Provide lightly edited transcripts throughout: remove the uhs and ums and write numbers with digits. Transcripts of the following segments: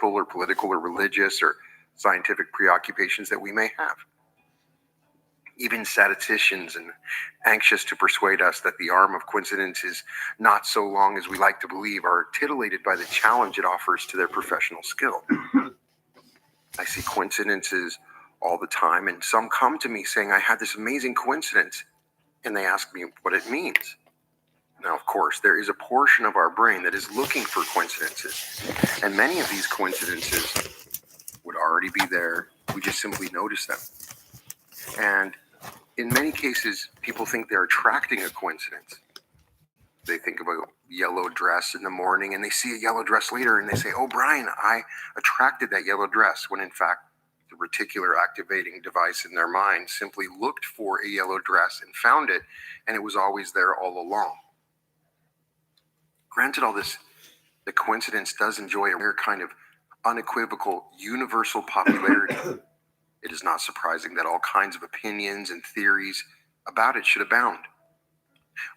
or political or religious or scientific preoccupations that we may have. Even statisticians and anxious to persuade us that the arm of coincidence is not so long as we like to believe are titillated by the challenge it offers to their professional skill. I see coincidences all the time, and some come to me saying, I had this amazing coincidence, and they ask me what it means. Now, of course, there is a portion of our brain that is looking for coincidences, and many of these coincidences would already be there. We just simply notice them. And in many cases, people think they're attracting a coincidence. They think of a yellow dress in the morning and they see a yellow dress later and they say, oh, Brian, I attracted that yellow dress, when in fact, the reticular activating device in their mind simply looked for a yellow dress and found it, and it was always there all along. Granted all this, the coincidence does enjoy a rare kind of unequivocal universal popularity. It is not surprising that all kinds of opinions and theories about it should abound.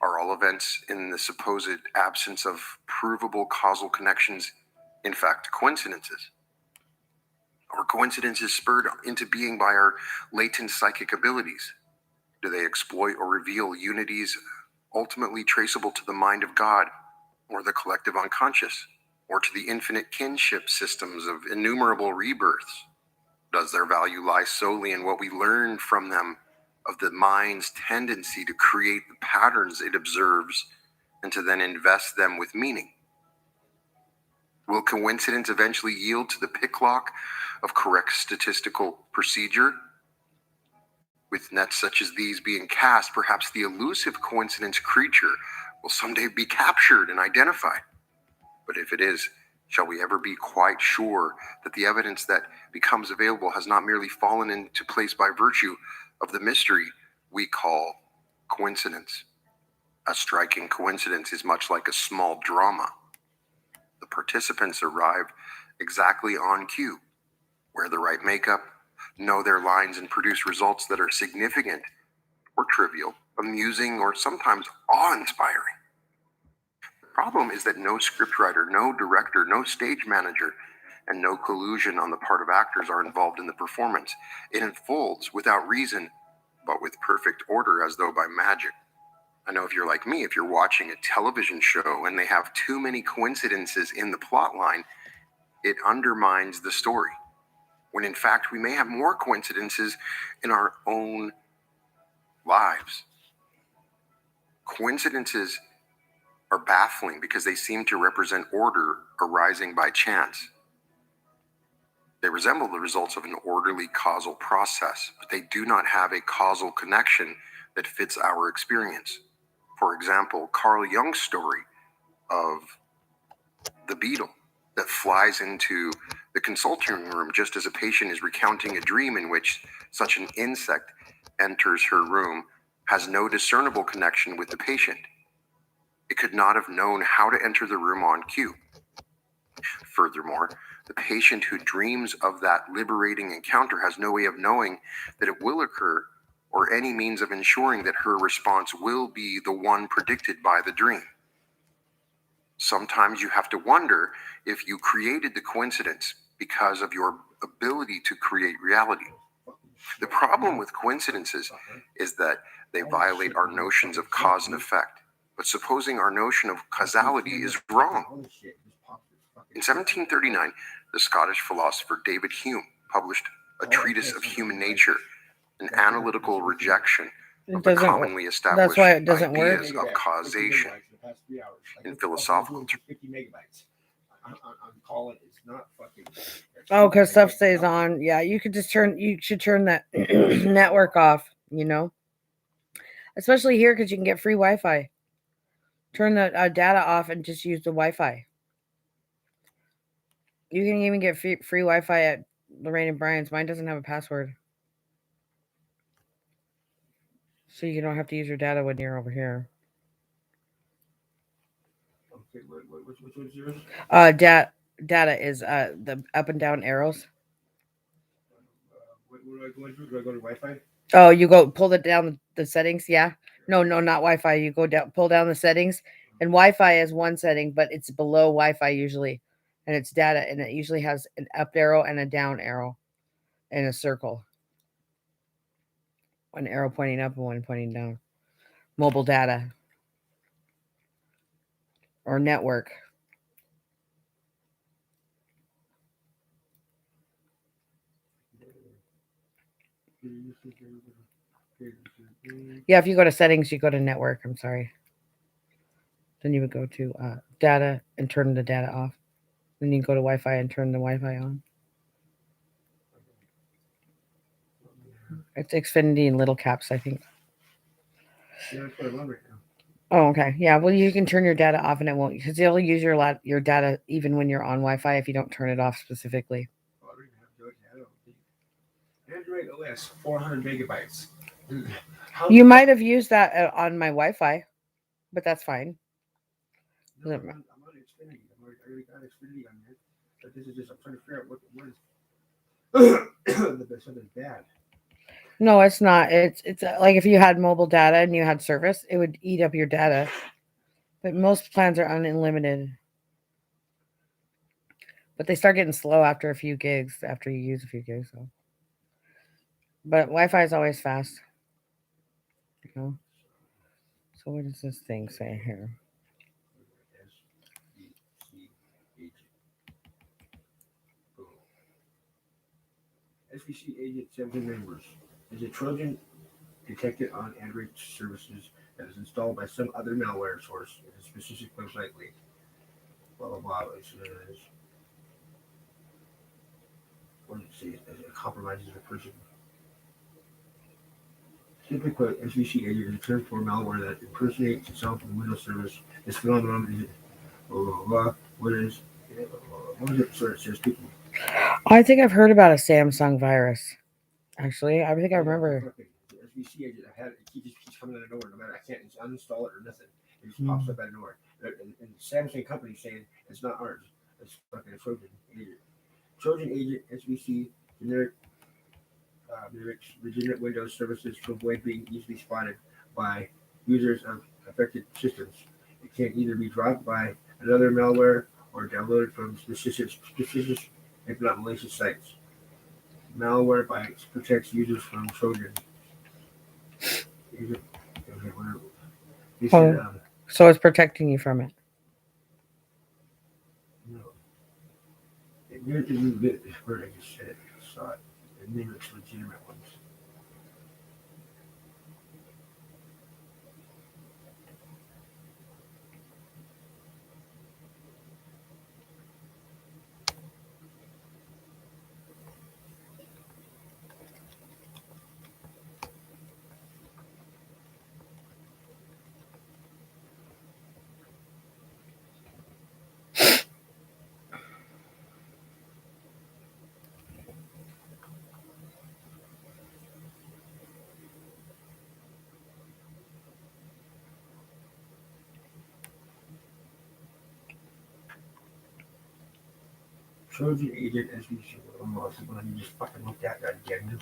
Are all events in the supposed absence of provable causal connections in fact coincidences? Are coincidences spurred into being by our latent psychic abilities? Do they exploit or reveal unities ultimately traceable to the mind of God, or the collective unconscious, or to the infinite kinship systems of innumerable rebirths? Does their value lie solely in what we learn from them of the mind's tendency to create the patterns it observes and to then invest them with meaning? Will coincidence eventually yield to the picklock of correct statistical procedure? With nets such as these being cast, perhaps the elusive coincidence creature will someday be captured and identified. But if it is, shall we ever be quite sure that the evidence that becomes available has not merely fallen into place by virtue of the mystery we call coincidence? A striking coincidence is much like a small drama. The participants arrive exactly on cue, wear the right makeup, know their lines, and produce results that are significant or trivial, amusing, or sometimes awe-inspiring. The problem is that no scriptwriter, no director, no stage manager, and no collusion on the part of actors are involved in the performance. It unfolds without reason, but with perfect order, as though by magic. I know if you're like me, if you're watching a television show and they have too many coincidences in the plot line, it undermines the story. When in fact, we may have more coincidences in our own lives. Coincidences are baffling because they seem to represent order arising by chance. They resemble the results of an orderly causal process, but they do not have a causal connection that fits our experience. For example, Carl Jung's story of the beetle that flies into the consulting room just as a patient is recounting a dream in which such an insect enters her room has no discernible connection with the patient. It could not have known how to enter the room on cue. Furthermore, the patient who dreams of that liberating encounter has no way of knowing that it will occur or any means of ensuring that her response will be the one predicted by the dream. Sometimes you have to wonder if you created the coincidence because of your ability to create reality. The problem with coincidences is that they violate our notions of cause and effect. But supposing our notion of causality is wrong. In 1739, the Scottish philosopher David Hume published a treatise of human nature, an analytical rejection of the commonly established ideas of causation in philosophical terms. Oh, because stuff stays on. Yeah, you should turn that network off, Especially here because you can get free Wi-Fi. Turn the data off and just use the Wi-Fi. You can even get free Wi-Fi at Lorraine and Brian's. Mine doesn't have a password. So you don't have to use your data when you're over here. Okay, which one's yours? Data is the up and down arrows. What do I go into? Do I go to Wi-Fi? Oh, you go pull it down the settings, yeah? No, not Wi-Fi. You go down, pull down the settings, and Wi-Fi is one setting, but it's below Wi-Fi usually. and it's data, and it usually has an up arrow and a down arrow and a circle. One arrow pointing up and one pointing down. Mobile data or network. Yeah, if you go to settings, you go to network. I'm sorry. Then you would go to data and turn the data off. Then you go to Wi-Fi and turn the Wi-Fi on. It's Xfinity and little caps, I think. Yeah, that's what I'm on right now. Oh, okay. Yeah. Well, you can turn your data off, and it won't, because it'll use your data even when you're on Wi-Fi if you don't turn it off specifically. Oh, I don't even have Georgia. I don't think. Android OS 400 megabytes. How You might have used that on my Wi-Fi, but that's fine. No, I'm on Xfinity. I already got Xfinity on there. But this is just, I'm trying to figure out what is the best one is bad. No, it's not. It's like if you had mobile data and you had service, it would eat up your data. But most plans are unlimited. But they start getting slow after a few gigs, after you use a few gigs. So. But Wi-Fi is always fast. You know. So what does this thing say here? SVC agent 7 members is a Trojan detected on Android services that is installed by some other malware source in a specific website link. Blah blah blah. What did it say? It compromises a person. Simply put, SVC agent is a term for malware that impersonates itself in Windows service. This phenomenon is blah blah blah. What is it? Sort of says people. I think I've heard about a Samsung virus. Actually, I think I remember. The SVC agent I had it just keeps coming out of nowhere. No matter, I can't uninstall it or nothing. It just pops up out of nowhere. And Samsung company saying it's not ours. It's fucking a Trojan agent. Trojan agent SVC generic legitimate Windows services to avoid being easily spotted by users of affected systems. It can either be dropped by another malware or downloaded from suspicious if not malicious sites. Malware protects users from Trojan. So it's protecting you from it. No. It mimics a little bit where I just said it. Saw it. It mimics legitimate ones. Trojan agent SVC. Almost when you just fucking looked at that again.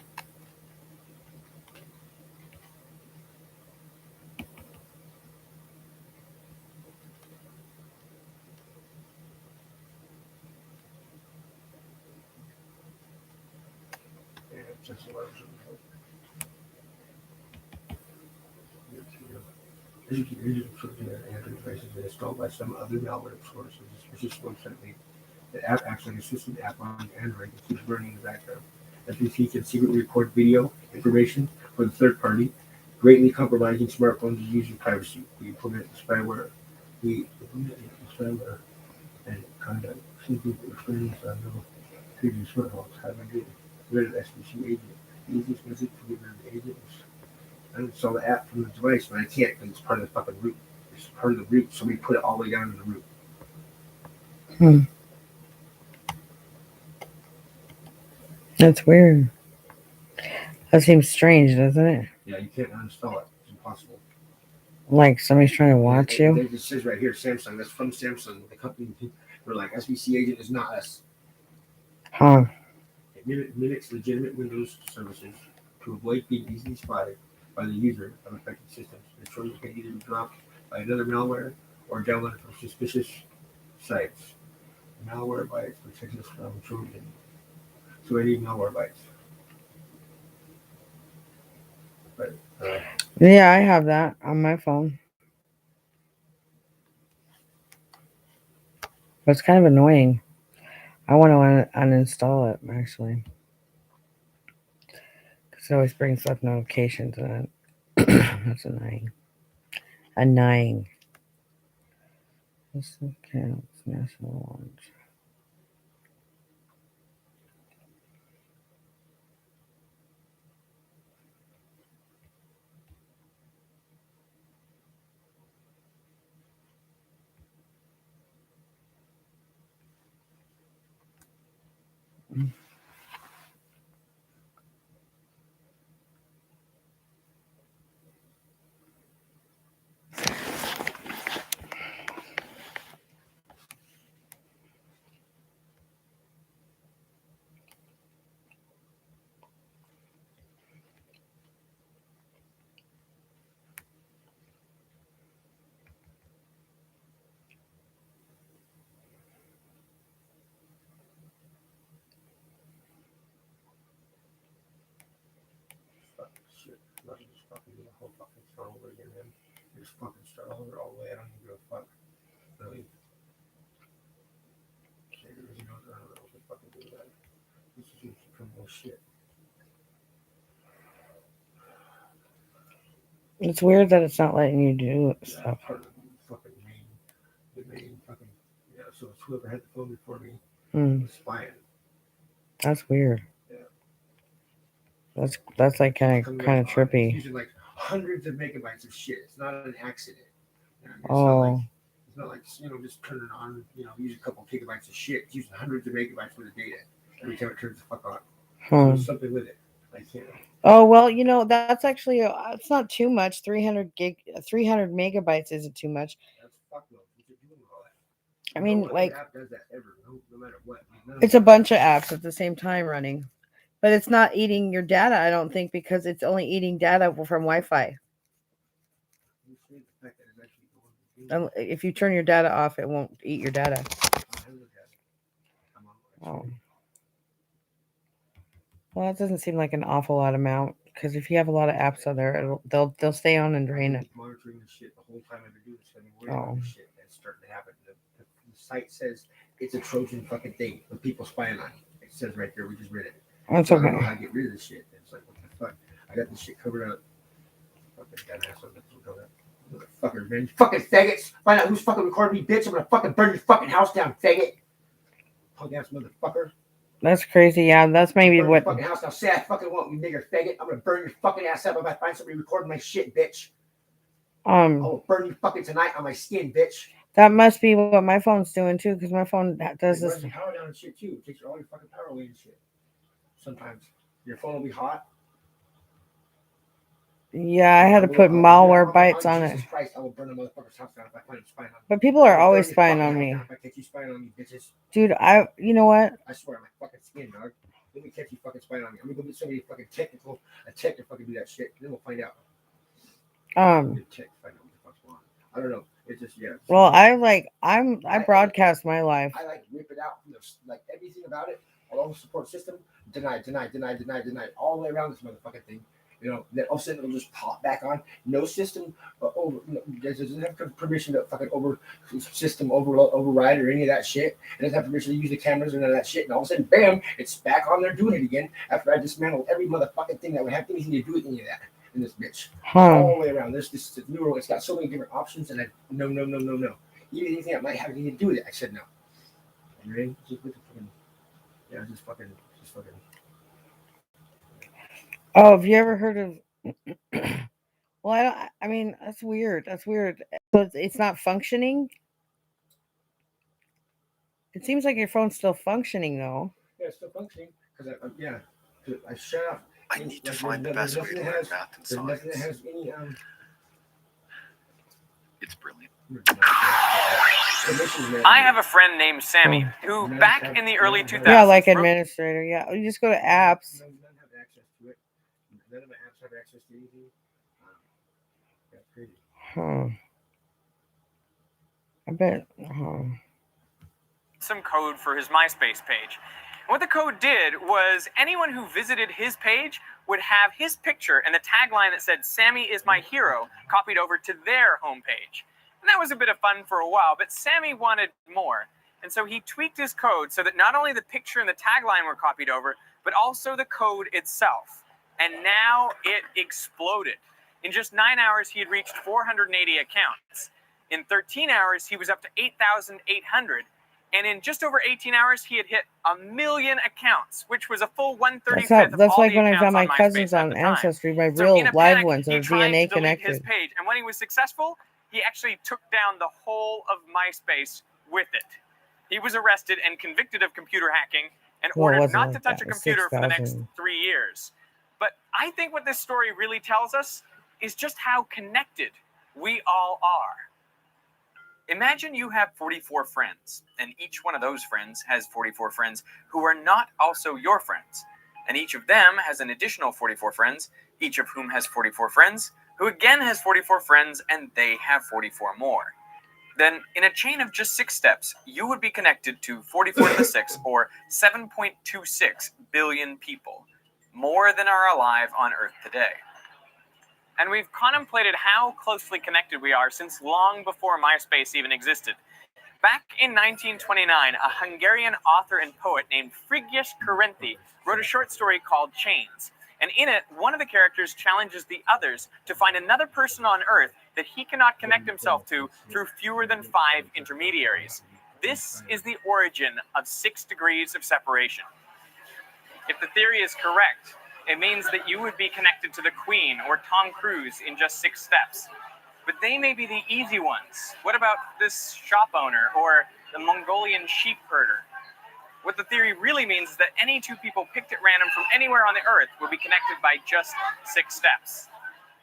Yeah, it's just a lot of Android devices is installed by some other malware source. It's just website link. The app acts like a system app on Android and keeps running in the background. SVC can secretly record video information for the third party, greatly compromising smartphones' user privacy. We implement spyware. And conduct. Simply experience on no previous smartphones. How do I get rid of SVC agent? The easiest method to get rid of the agent is I install the app from the device, but I can't because it's part of the fucking root. It's part of the root, so we put it all the way down to the root. That's weird. That seems strange, doesn't it? Yeah, you can't uninstall it. It's impossible. Like somebody's trying to watch you. It says right here, Samsung. That's from Samsung. The company. We're like SVC agent is not us. Huh. It mimics legitimate Windows services to avoid being easily spotted by the user of affected systems. The Trojan can either be dropped by another malware or downloaded from suspicious sites. Malwarebytes protects us from Trojan. So I need Malwarebytes. But Yeah, I have that on my phone. But it's kind of annoying. I want to uninstall it actually, because it always brings up notifications and that's annoying. Annoying. This accounts national launch. fucking shit. Let me just fucking do the whole fucking start over again, man. Just fucking start over all the way. I don't even give a fuck. Really. Shit, I don't know what to fucking do that. This is just some more shit. It's weird that it's not letting you do Yeah, stuff. part of the main fucking, yeah, so it's whoever had the phone before me was spying. That's weird. Yeah. That's like kind It's of coming trippy. It's using like hundreds of megabytes of shit. It's not an accident. You know, Oh, it's not like, just turn it on, use a couple gigabytes of shit. It's using hundreds of megabytes worth of data every time it turns the fuck on. So huh. there's something with it. I can't. Oh well, that's actually it's not too much. 300 megabytes isn't too much. That's fuck no. What's it doing with all that? I mean, No like other app does that ever. No matter what. it's a bunch of apps at the same time running, but it's not eating your data. I don't think because it's only eating data from Wi-Fi. If you turn your data off, it won't eat your data. Oh. Well, that doesn't seem like an awful lot amount because if you have a lot of apps on there, they'll stay on and drain it. Monitoring this shit the whole time I've been doing this. I've been worried about this shit that's starting to happen. The site says it's a Trojan fucking thing. The people spying on you. It says right there. We just read it. That's so I don't okay. know how to get rid of this shit. It's like, what the fuck? I got this shit covered up. Fucking dumbass. Motherfuckers, man. You fucking faggots. Find out who's fucking recording me, bitch. I'm gonna fucking burn your fucking house down, faggot. Punk ass motherfucker. That's crazy. Yeah, that's maybe burn what. Your fucking house now. Say I fucking won't, you nigger faggot. I'm gonna burn your fucking ass up if I find somebody recording my shit, bitch. I will burn you fucking tonight on my skin, bitch. That must be what my phone's doing too, because my phone does this. It runs your power down and shit too. It takes all your fucking power away and shit. Sometimes your phone will be hot. Yeah, I had to put Malwarebytes on it. Jesus Christ, I will burn the motherfucker's house down if I find him spying on me. But people are always spying on me. If I catch you spying on me, bitches. Dude, you know what? I swear on my fucking skin, dog. Let me catch you fucking spying on me. I'm gonna go get somebody fucking a tech to fucking do that shit. Then we'll find out. I don't know. It's just Well, I broadcast my life. I like rip it out from like everything about it. All the support system, denied, all the way around this motherfucking thing. Then all of a sudden it'll just pop back on. No system doesn't have permission to fucking override or any of that shit. It doesn't have permission to use the cameras or none of that shit. And all of a sudden, bam, it's back on there doing it again after I dismantled every motherfucking thing that would have anything to do with any of that in this bitch. All the way around. This neural, it's got so many different options, and no. Even anything that might have anything to do with it, I said no. You ready? Just fucking. Oh, have you ever heard of? Well, I mean, that's weird. So it's not functioning. It seems like your phone's still functioning though. Yeah, it's still functioning because I shut off. I need to find the best way to learn math and science. Nothing that has any It's brilliant. I have a friend named Sammy who, back in the early 2000s, yeah, like administrator. Yeah, you just go to apps. None have access to it. None of the apps have access to anything. That's crazy. I bet. some code for his MySpace page. And what the code did was anyone who visited his page would have his picture and the tagline that said, "Sammy is my hero," copied over to their homepage. And that was a bit of fun for a while, but Sammy wanted more. And so he tweaked his code so that not only the picture and the tagline were copied over, but also the code itself. And now it exploded. In just 9 hours, he had reached 480 accounts. In 13 hours, he was up to 8,800. And in just over 18 hours, he had hit 1 million accounts, which was a full 1/35 of That's all like the when I accounts found my on MySpace cousins at on the time. Ancestry, my So real in a live panic, ones he are tried DNA to delete his connected. page, and when he was successful, he actually took down the whole of MySpace with it. He was arrested and convicted of computer hacking and Well, it ordered wasn't not like to touch that. a It was computer for the next 6,000. 3 years. But I think what this story really tells us is just how connected we all are. Imagine you have 44 friends, and each one of those friends has 44 friends who are not also your friends. And each of them has an additional 44 friends, each of whom has 44 friends, who again has 44 friends, and they have 44 more. Then, in a chain of just 6 steps, you would be connected to 44 to the 6, or 7.26 billion people, more than are alive on Earth today. And we've contemplated how closely connected we are since long before MySpace even existed. Back in 1929, a Hungarian author and poet named Frigyes Karinthy wrote a short story called Chains. And in it, one of the characters challenges the others to find another person on Earth that he cannot connect himself to through fewer than 5 intermediaries. This is the origin of 6 degrees of separation. If the theory is correct, it means that you would be connected to the Queen or Tom Cruise in just 6 steps. But they may be the easy ones. What about this shop owner or the Mongolian sheep herder? What the theory really means is that any 2 people picked at random from anywhere on the Earth would be connected by just 6 steps.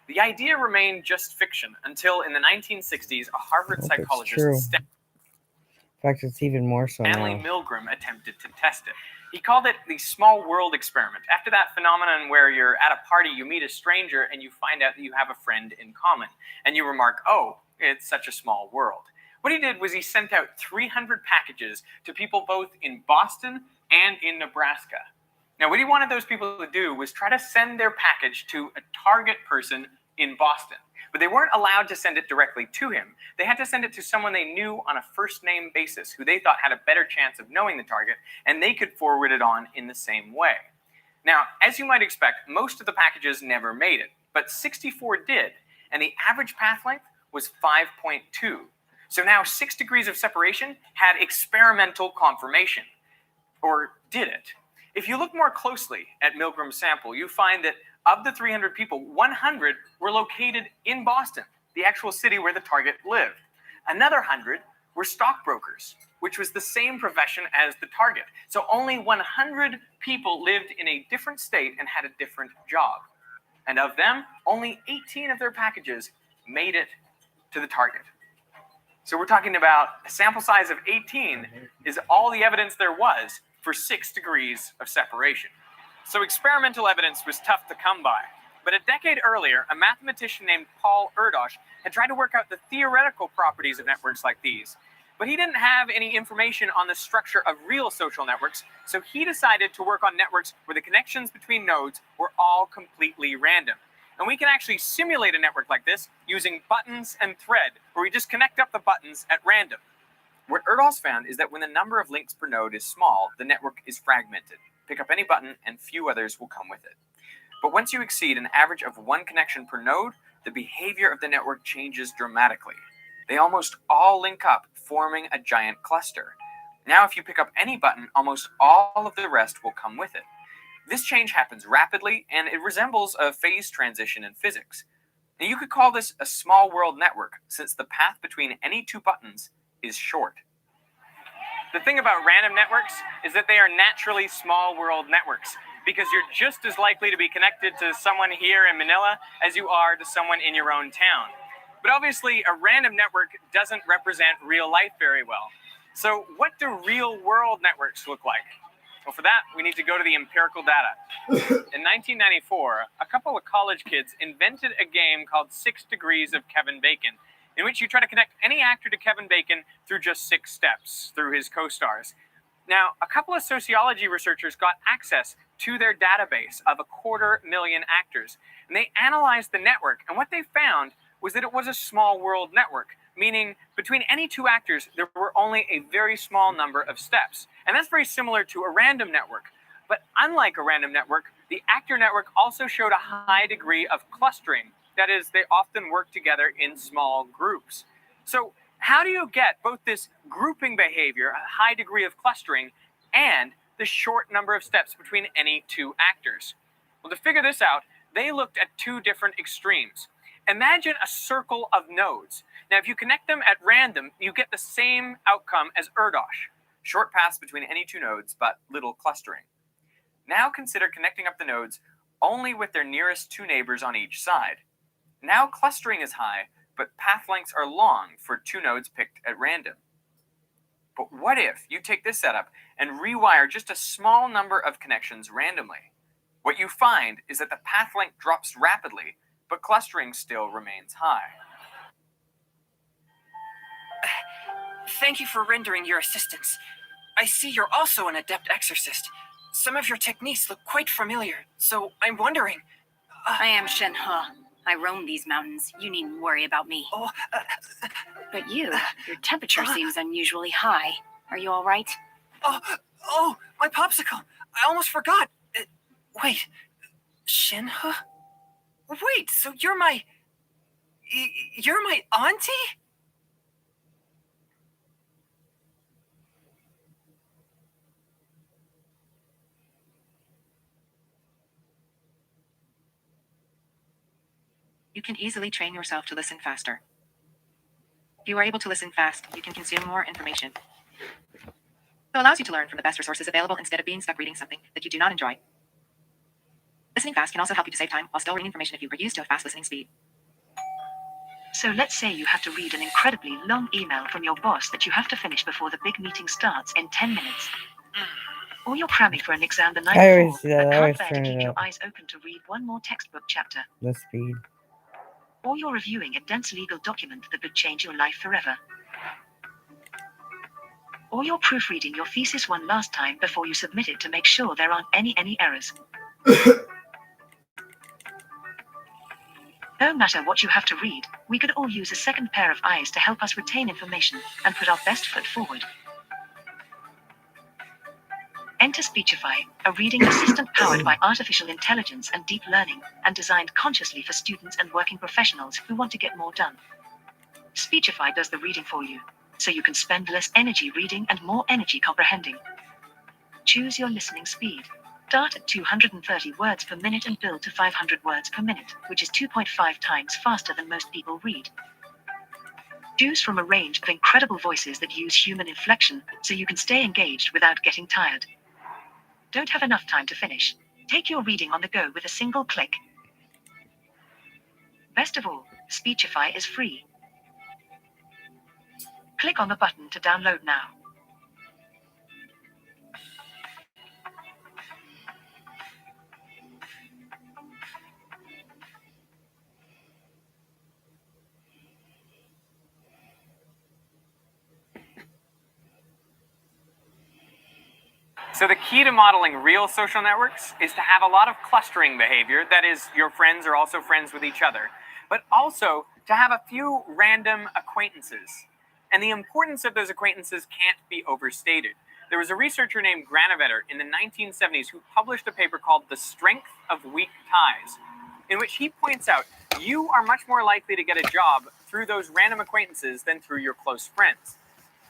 The idea remained just fiction until in the 1960s, a Harvard I hope it's psychologist, true. In fact, it's even more so Stanley now. Milgram, attempted to test it. He called it the small world experiment, after that phenomenon where you're at a party, you meet a stranger, and you find out that you have a friend in common. And you remark, "Oh, it's such a small world." What he did was he sent out 300 packages to people both in Boston and in Nebraska. Now, what he wanted those people to do was try to send their package to a target person in Boston. But they weren't allowed to send it directly to him. They had to send it to someone they knew on a first-name basis, who they thought had a better chance of knowing the target, and they could forward it on in the same way. Now, as you might expect, most of the packages never made it, but 64 did, and the average path length was 5.2. So now 6 degrees of separation had experimental confirmation. Or did it? If you look more closely at Milgram's sample, you find that of the 300 people, 100 were located in Boston, the actual city where the target lived. Another 100 were stockbrokers, which was the same profession as the target. So only 100 people lived in a different state and had a different job. And of them, only 18 of their packages made it to the target. So we're talking about a sample size of 18 is all the evidence there was for 6 degrees of separation. So experimental evidence was tough to come by. But a decade earlier, a mathematician named Paul Erdos had tried to work out the theoretical properties of networks like these. But he didn't have any information on the structure of real social networks, so he decided to work on networks where the connections between nodes were all completely random. And we can actually simulate a network like this using buttons and thread, where we just connect up the buttons at random. What Erdos found is that when the number of links per node is small, the network is fragmented. Pick up any button and few others will come with it. But once you exceed an average of 1 connection per node, the behavior of the network changes dramatically. They almost all link up, forming a giant cluster. Now if you pick up any button, almost all of the rest will come with it. This change happens rapidly, and it resembles a phase transition in physics. Now you could call this a small world network, since the path between any 2 buttons is short. The thing about random networks is that they are naturally small world networks, because you're just as likely to be connected to someone here in Manila as you are to someone in your own town. But obviously, a random network doesn't represent real life very well. So what do real world networks look like? Well, for that, we need to go to the empirical data. In 1994, a couple of college kids invented a game called 6 Degrees of Kevin Bacon, in which you try to connect any actor to Kevin Bacon through just 6 steps through his co-stars. Now, a couple of sociology researchers got access to their database of 250,000 actors, and they analyzed the network, and what they found was that it was a small world network, meaning between any 2 actors, there were only a very small number of steps. And that's very similar to a random network. But unlike a random network, the actor network also showed a high degree of clustering. That is, they often work together in small groups. So how do you get both this grouping behavior, a high degree of clustering, and the short number of steps between any 2 actors? Well, to figure this out, they looked at 2 different extremes. Imagine a circle of nodes. Now, if you connect them at random, you get the same outcome as Erdos. Short paths between any 2 nodes, but little clustering. Now consider connecting up the nodes only with their nearest 2 neighbors on each side. Now clustering is high, but path lengths are long for 2 nodes picked at random. But what if you take this setup and rewire just a small number of connections randomly? What you find is that the path length drops rapidly, but clustering still remains high. Thank you for rendering your assistance. I see you're also an adept exorcist. Some of your techniques look quite familiar, so I'm wondering... I am Shen He. I roam these mountains. You needn't worry about me. But your temperature seems unusually high. Are you all right? My popsicle! I almost forgot. Wait, Shen He? Wait, so you're my auntie? You can easily train yourself to listen faster. If you are able to listen fast, you can consume more information. So it allows you to learn from the best resources available instead of being stuck reading something that you do not enjoy. Listening fast can also help you to save time while still reading information if you are used to a fast listening speed. So let's say you have to read an incredibly long email from your boss that you have to finish before the big meeting starts in 10 minutes. Or you're cramming for an exam the night I always before, do that. but I can't always bear to turn keep it your up. eyes open to read one more textbook chapter. The speed. Or you're reviewing a dense legal document that could change your life forever. Or you're proofreading your thesis one last time before you submit it to make sure there aren't any errors. No matter what you have to read, we could all use a second pair of eyes to help us retain information and put our best foot forward. Enter Speechify, a reading assistant powered by artificial intelligence and deep learning, and designed consciously for students and working professionals who want to get more done. Speechify does the reading for you, so you can spend less energy reading and more energy comprehending. Choose your listening speed. Start at 230 words per minute and build to 500 words per minute, which is 2.5 times faster than most people read. Choose from a range of incredible voices that use human inflection, so you can stay engaged without getting tired. Don't have enough time to finish? Take your reading on the go with a single click. Best of all, Speechify is free. Click on the button to download now. So the key to modeling real social networks is to have a lot of clustering behavior, that is, your friends are also friends with each other, but also to have a few random acquaintances. And the importance of those acquaintances can't be overstated. There was a researcher named Granovetter in the 1970s who published a paper called The Strength of Weak Ties, in which he points out you are much more likely to get a job through those random acquaintances than through your close friends.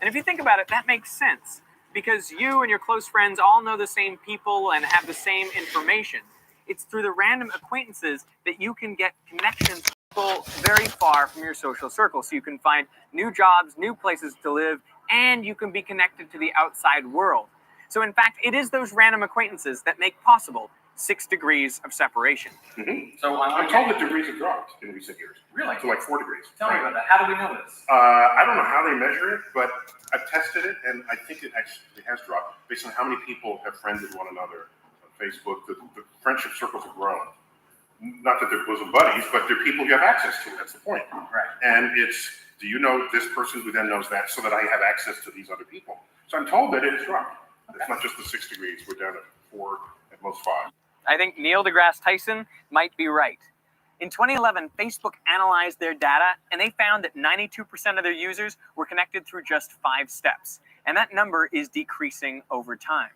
And if you think about it, that makes sense, because you and your close friends all know the same people and have the same information. It's through the random acquaintances that you can get connections to people very far from your social circle. So you can find new jobs, new places to live, and you can be connected to the outside world. So in fact, it is those random acquaintances that make possible 6 degrees of separation. Mm-hmm. So I'm told that degrees have dropped in recent years. Really? To like 4 degrees. Tell me about that. How do we know this? I don't know how they measure it, but I've tested it, and I think it actually has dropped based on how many people have friended one another on Facebook. The friendship circles have grown. Not that they're bosom buddies, but they're people you have access to. That's the point. Right. And it's Do you know this person who then knows that, so that I have access to these other people? So I'm told that it is dropped. It's not just the 6 degrees. We're down at 4, at most 5. I think Neil deGrasse Tyson might be right. In 2011, Facebook analyzed their data, and they found that 92% of their users were connected through just 5 steps. And that number is decreasing over time.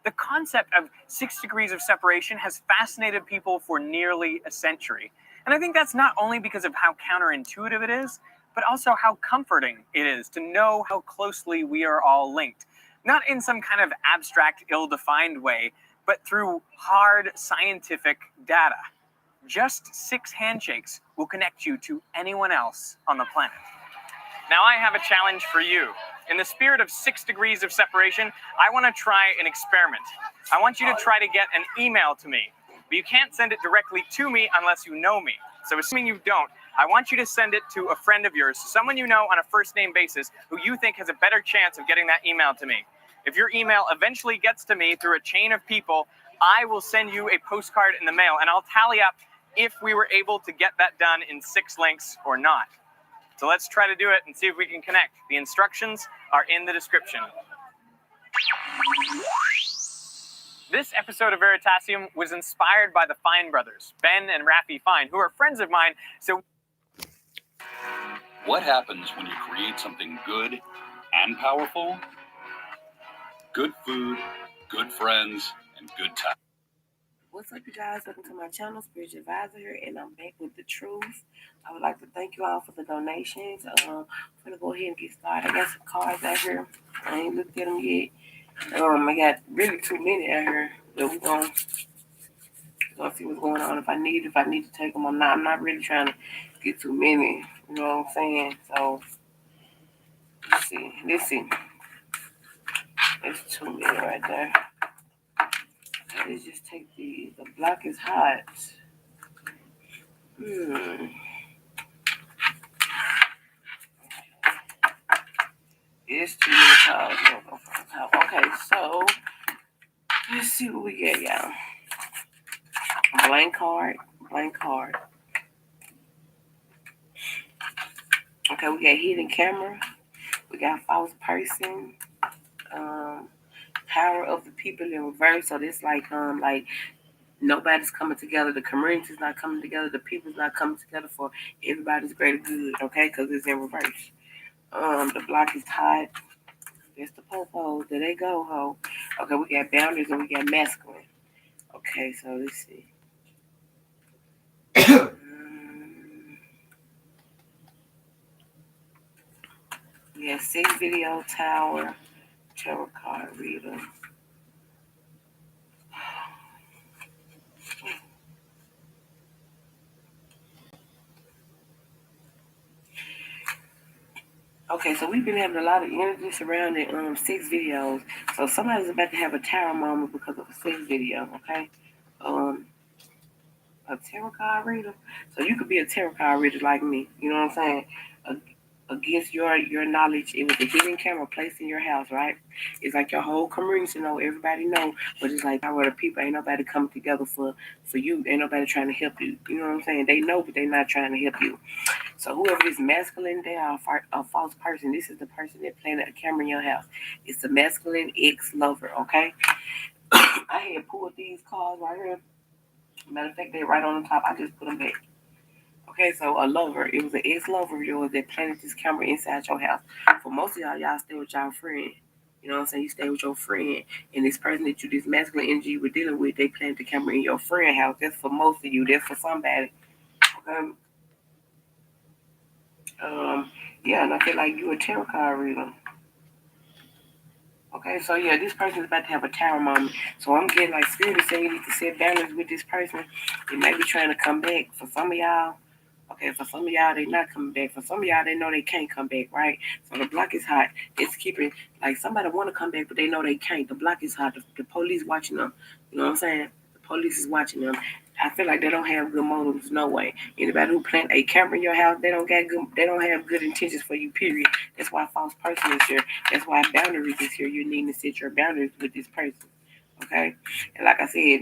The concept of 6 degrees of separation has fascinated people for nearly a century. And I think that's not only because of how counterintuitive it is, but also how comforting it is to know how closely we are all linked. Not in some kind of abstract, ill-defined way, but through hard scientific data. Just 6 handshakes will connect you to anyone else on the planet. Now I have a challenge for you. In the spirit of 6 degrees of separation, I want to try an experiment. I want you to try to get an email to me, but you can't send it directly to me unless you know me. So assuming you don't, I want you to send it to a friend of yours, someone you know on a first name basis who you think has a better chance of getting that email to me. If your email eventually gets to me through a chain of people, I will send you a postcard in the mail, and I'll tally up if we were able to get that done in 6 links or not. So let's try to do it and see if we can connect. The instructions are in the description. This episode of Veritasium was inspired by the Fine brothers, Ben and Raffi Fine, who are friends of mine. So what happens when you create something good and powerful? Good food, good friends, and good time. What's up, you guys? Welcome to my channel, Spiritual Advisor here, and I'm back with the truth. I would like to thank you all for the donations. I'm gonna go ahead and get started. I got some cards out here. I ain't looked at them yet. I got really too many out here. So we're gonna see what's going on. If I need to take them or not. I'm not really trying to get too many. You know what I'm saying? So let's see. There's too many right there. Let's just take these. The block is hot. It's too many cards. Okay, so let's see what we get, y'all. Blank card. Okay, we got hidden camera. We got false person. Power of the people in reverse. So this like nobody's coming together. The community's not coming together. The people's not coming together for everybody's greater good. Okay, because it's in reverse. The block is hot. There's the po-po. There they go, ho. Okay, we got boundaries and we got masculine. Okay, so let's see. We have 6 video tower. Tarot card reader. Okay, so we've been having a lot of energy surrounding 6 videos. So somebody's about to have a tarot moment because of a 6 video, okay? A tarot card reader. So you could be a tarot card reader like me. You know what I'm saying? Against your knowledge, it was a hidden camera placed in your house, right? It's like your whole community know, everybody know, but it's like power of the people. Ain't nobody coming together for you. Ain't nobody trying to help you. You know what I'm saying? They know, but they not trying to help you. So whoever is masculine, they are a false person. This is the person that planted a camera in your house. It's the masculine ex-lover, okay? I had pulled these cards right here. Matter of fact, they're right on the top. I just put them back. Okay, so a lover. It was an ex-lover of yours that planted this camera inside your house. For most of y'all stay with y'all friend. You know what I'm saying? You stay with your friend. And this person that this masculine energy you were dealing with, they planted the camera in your friend house. That's for most of you. That's for somebody. Okay? Yeah, and I feel like you're a tarot card reader. Okay, so yeah, this person is about to have a tower moment. So I'm getting like Spirit is saying you need to set boundaries with this person. They may be trying to come back. For some of y'all, okay, for some of y'all, they not coming back. For some of y'all, they know they can't come back, right? So the block is hot. It's keeping, like somebody want to come back, but they know they can't. The block is hot. The police watching them. You know what I'm saying? The police is watching them. I feel like they don't have good motives, no way. Anybody who plant a camera in your house, they don't have good intentions for you, period. That's why false person is here. That's why boundaries is here. You need to set your boundaries with this person. Okay, and like I said,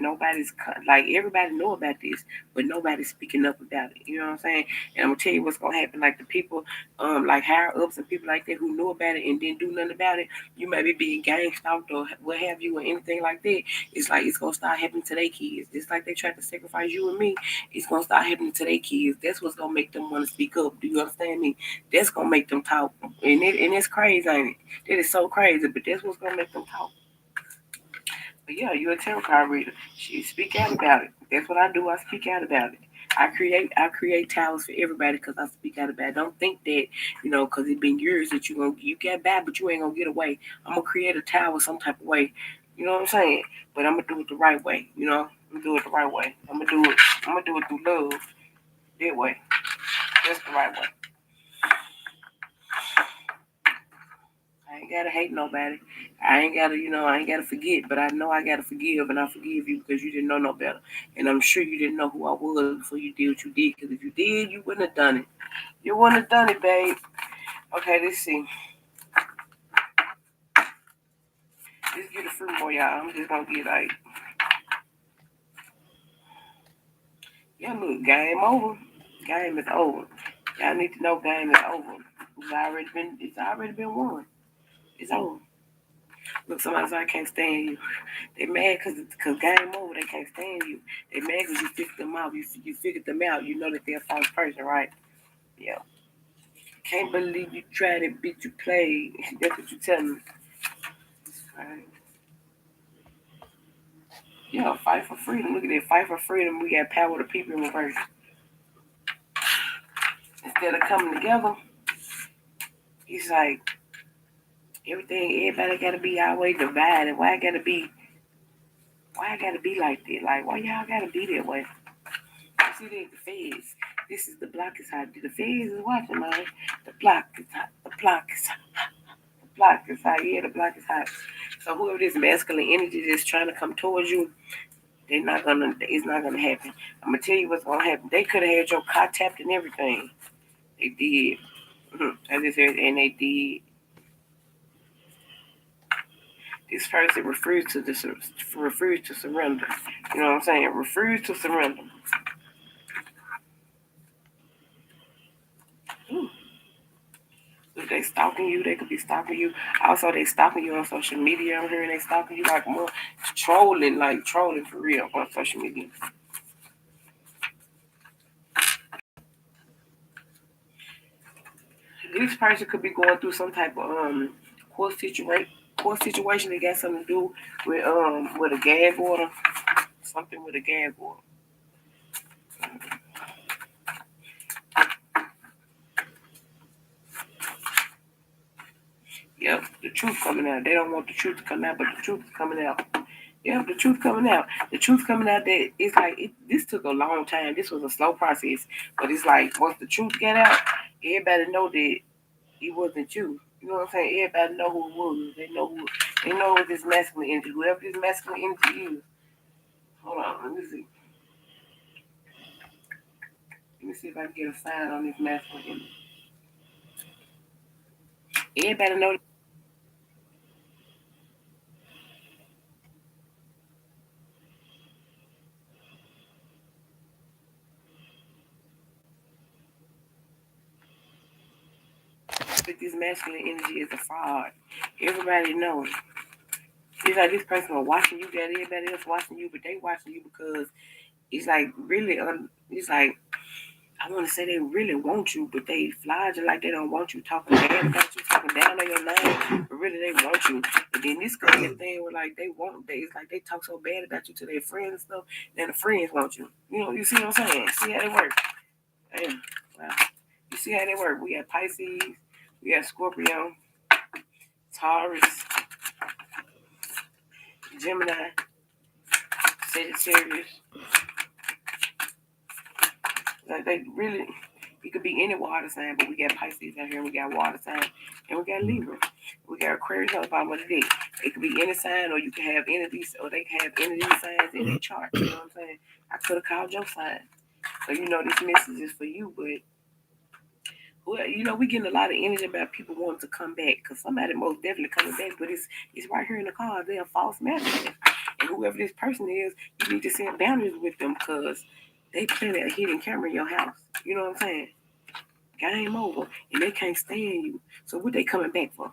like everybody know about this, but nobody's speaking up about it. You know what I'm saying? And I'm gonna tell you what's gonna happen. Like the people, like higher ups and people like that who know about it and didn't do nothing about it. You may be being gang stalked or what have you or anything like that. It's like it's gonna start happening to their kids. Just like they tried to sacrifice you and me, it's gonna start happening to their kids. That's what's gonna make them want to speak up. Do you understand me? That's gonna make them talk. And it's crazy, ain't it? That is so crazy, but that's what's gonna make them talk. But yeah, you're a tarot card reader. You speak out about it. That's what I do. I speak out about it. I create towers for everybody because I speak out about it. Don't think that, because it's been years that you get back, but you ain't gonna get away. I'm gonna create a tower some type of way. You know what I'm saying? But I'm gonna do it the right way. I'm gonna do it the right way. I'm gonna do it through love. That way. That's the right way. I ain't gotta hate nobody. I ain't gotta forget, but I know I gotta forgive, and I forgive you because you didn't know no better. And I'm sure you didn't know who I was before you did what you did, because if you did, you wouldn't have done it. You wouldn't have done it, babe. Okay, let's see. Let's get a few more, y'all. I'm just gonna get like, yeah, look, game over. Game is over. Y'all need to know game is over. It's already been won. It's over. Look, somebody said I can't stand you. They mad because game over. They can't stand you. They mad because you figured them out. You figured them out. You know that they're a false person, right? Yeah. Can't believe you tried it, bitch. You played. That's what you tell me. Right. Yeah, fight for freedom. Look at that. Fight for freedom. We got power to people in reverse. Instead of coming together, it's like everybody gotta be our way divided. Why I gotta be like that? Like, why y'all gotta be that way? You see the feds. This is the block is hot. The feds is watching, man. The block is hot. The block is hot. The block is hot. Yeah, the block is hot. So whoever this masculine energy that's trying to come towards you, it's not gonna happen. I'm gonna tell you what's gonna happen. They could have had your car tapped and everything. They did. I just heard, and they did. This person refused to surrender. You know what I'm saying? Refuse to surrender. If they stalking you, they could be stalking you. Also, they stalking you on social media. I'm hearing they stalking you like more trolling for real on social media. This person could be going through some type of court situation that got something to do with a gag order. Something with a gag order. Yep, the truth coming out. They don't want the truth to come out, but the truth is coming out. Yep, the truth coming out. The truth coming out that it's like this took a long time. This was a slow process, but it's like once the truth get out, everybody know that it wasn't you. You know what I'm saying? Everybody know who it was. They know what this masculine energy. Whoever this masculine energy is. Hold on, let me see. Let me see if I can get a sign on this masculine energy. Everybody know. But this masculine energy is a fraud. Everybody knows. It's like this person was watching you, got everybody else watching you, but they watching you because it's like really, it's like, I want to say they really want you, but they fly you like they don't want you, talking bad about you, talking down on your name, but really they want you. And then this crazy thing where like it's like they talk so bad about you to their friends and stuff, then the friends want you. You see what I'm saying? See how they work? Damn, wow. You see how they work? We got Pisces, we got Scorpio, Taurus, Gemini, Sagittarius. Like they really, it could be any water sign, but we got Pisces out here, we got water sign, and we got Libra. We got Aquarius on the bottom of the deck. It could be any sign, or you can have any of these, or they can have any of these signs in their chart. You know what I'm saying? I could have called your sign. So this message is for you, but well, we getting a lot of energy about people wanting to come back, because somebody most definitely coming back, but it's right here in the cards. They're a false message. And whoever this person is, you need to set boundaries with them because they planted a hidden camera in your house. You know what I'm saying? Game over, and they can't stand you. So what they coming back for?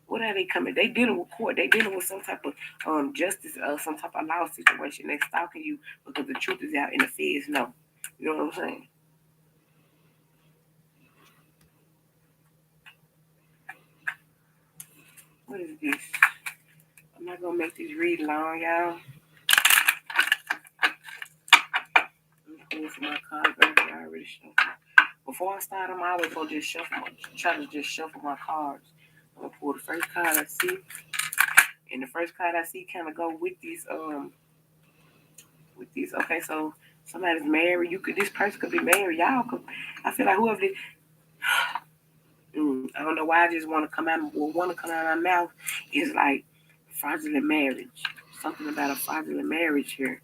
What are they coming? They dealing with court. They dealing with some type of justice, some type of law situation. They stalking you because the truth is out and the feds know. You know what I'm saying? What is this? I'm not gonna make this read long, y'all. I'm pulling for my cards right here. I already shuffled. Before I start, I'm always gonna just shuffle. Try to just shuffle my cards. I'm gonna pull the first card I see, and the first card I see kind of go with these. With these. Okay, so somebody's married. This person could be married. Y'all could. I feel like whoever this. I don't know why I just want to come out. What want to come out of my mouth is like fraudulent marriage. Something about a fraudulent marriage here.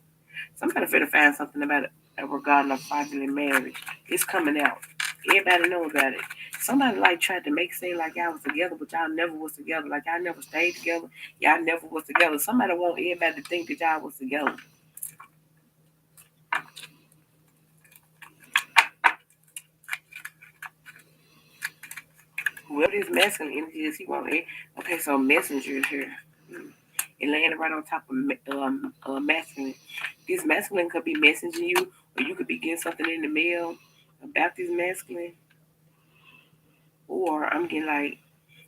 Somebody finna find something about it regarding a fraudulent marriage. It's coming out. Everybody knows about it. Somebody like tried to make say like y'all was together, but y'all never was together. Like y'all never stayed together. Y'all never was together. Somebody want everybody to think that y'all was together. Whoever this masculine energy is, he want it. Okay, so messengers here. And landing right on top of masculine. This masculine could be messaging you, or you could be getting something in the mail about this masculine. Or I'm getting like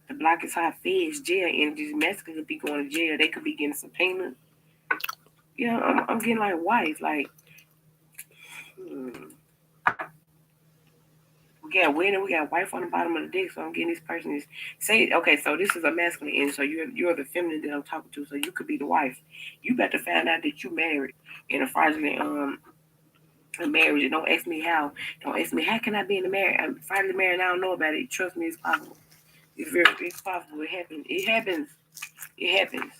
the block is hot feds, jail, and this masculine could be going to jail. They could be getting subpoena. Yeah, I'm getting like wife, like we got wedding, we got wife on the bottom of the deck, so I'm getting this person is say okay, so this is a masculine energy, so you're the feminine that I'm talking to, so you could be the wife. You better find out that you married in a fraudulent marriage, and don't ask me how. Don't ask me how can I be in a marriage. I'm fraudulently married and I don't know about it. Trust me, it's possible. It's possible. It happens. It happens. It happens.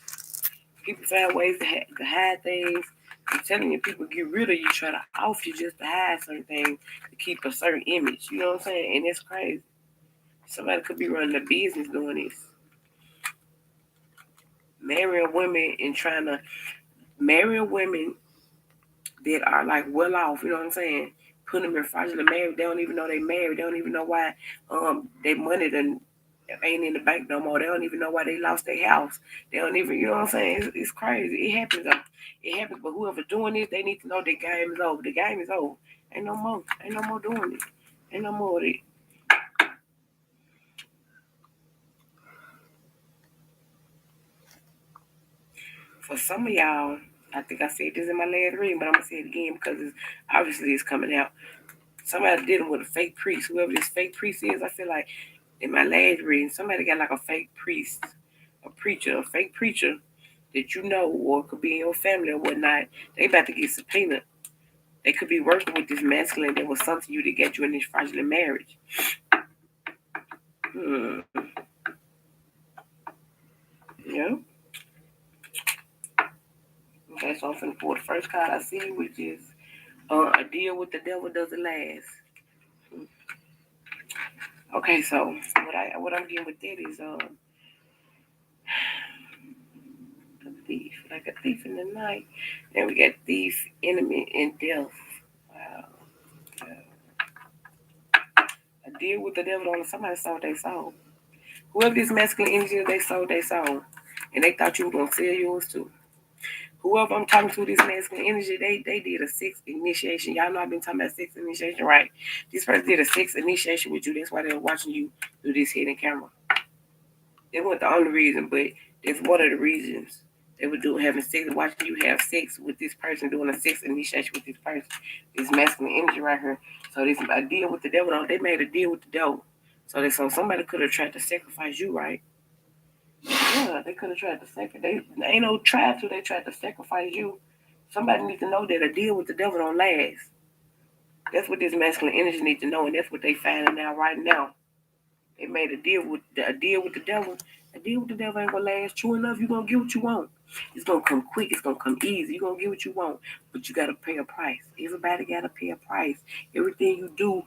People find ways to hide things. I'm telling you, people get rid of you, try to off you just to hide certain things, to keep a certain image. You know what I'm saying? And it's crazy. Somebody could be running a business doing this. Marrying women and trying to marry women that are like well off, you know what I'm saying? Putting them in fraudulent marriage. They don't even know they married. They don't even know why their money ain't in the bank no more. They don't even know why they lost their house. They don't even, you know what I'm saying? It's crazy. It happens. It happens. But whoever doing this, they need to know the game is over. The game is over. Ain't no more. Ain't no more doing it. Ain't no more of it. For some of y'all, I think I said this in my last reading, but I'm gonna say it again because it's coming out. Somebody dealing with a fake priest. Whoever this fake priest is, I feel like in my last reading, somebody got like a fake priest, a preacher, a fake preacher that you know, or it could be in your family or whatnot. They about to get subpoenaed. They could be working with this masculine that was something you to get you in this fraudulent marriage. Yeah. Okay, so I'm finna pull the first card I see, which is a deal with the devil doesn't last. Okay, so what I'm getting with that is a thief, like a thief in the night. Then we got thief, enemy, and death. Wow. A deal with the devil on somebody sold their soul. Whoever this masculine energy is, they sold their soul. And they thought you were gonna sell yours too. Whoever I'm talking to, this masculine energy, they did a sex initiation. Y'all know I've been talking about sex initiation, right? This person did a sex initiation with you. That's why they're watching you through this hidden camera. That wasn't the only reason, but it's one of the reasons they would do having sex, watching you have sex with this person, doing a sex initiation with this person. This masculine energy right here. So this a deal with the devil. They made a deal with the devil. So somebody could have tried to sacrifice you, right? Yeah, they could have tried to sacrifice. They ain't no try to. They tried to sacrifice you. Somebody needs to know that a deal with the devil don't last. That's what this masculine energy needs to know, and that's what they finding out right now. They made a deal with the devil. A deal with the devil ain't gonna last. True enough, you're gonna get what you want. It's gonna come quick. It's gonna come easy. You're gonna get what you want, but you gotta pay a price. Everybody gotta pay a price. Everything you do,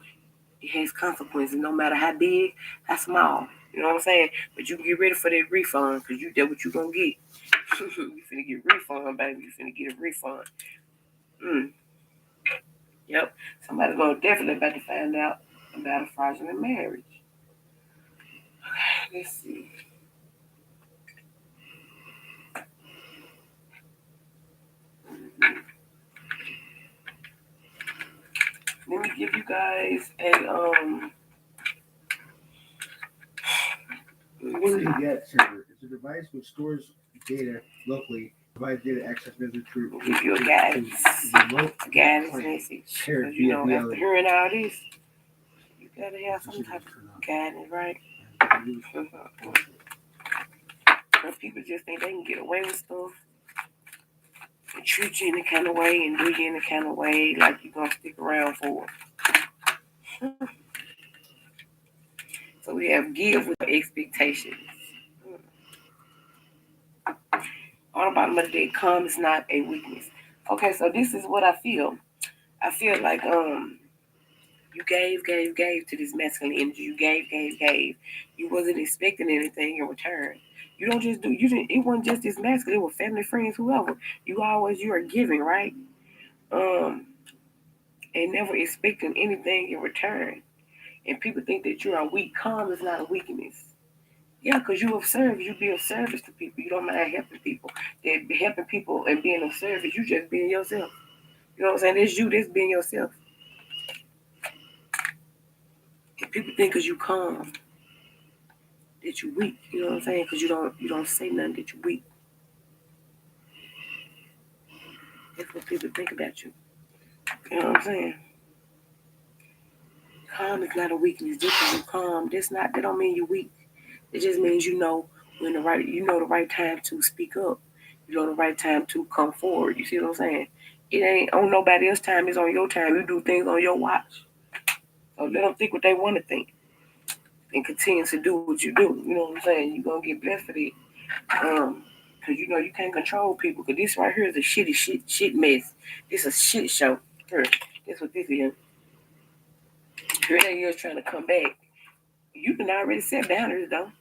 it has consequences, no matter how big, how small. You know what I'm saying? But you can get ready for that refund because that's what you gonna get. You finna get a refund, baby. You finna get a refund. Yep. Somebody's gonna definitely about to find out about a fraudulent marriage. Let's see. Let me give you guys a What is a GET server? It's a device which stores data locally, provides data access methods through. We'll give you a guidance message. Shared Because you know, via after BLE. hearing all this, you gotta have some type of guidance, right? Because people just think they can get away with stuff and treat you in the kind of way and do you in the kind of way like you're gonna stick around for. So we have give with expectations. On the bottom of the day, calm is not a weakness. Okay, so this is what I feel. I feel like you gave to this masculine energy. You gave. You wasn't expecting anything in return. You don't just do. You didn't. It wasn't just this masculine. It was family, friends, whoever. You are giving, right? And never expecting anything in return. And people think that you are weak. Calm is not a weakness. Yeah, because you be of service to people. You don't mind helping people. That helping people and being of service, you just being yourself. You know what I'm saying? That's you, that's being yourself. And people think because you calm that you weak. You know what I'm saying? Because you don't say nothing that you weak. That's what people think about you. You know what I'm saying? Calm is not a weakness. Just because you're calm, that don't mean you're weak. It just means you know the right time to speak up. You know the right time to come forward. You see what I'm saying? It ain't on nobody else's time, it's on your time. You do things on your watch. So let them think what they want to think. And continue to do what you do. You know what I'm saying? You're gonna get blessed for that. Cause you know you can't control people. Cause this right here is a shit mess. This is a shit show. Here, that's what this is. Here they is trying to come back. You can already set boundaries though.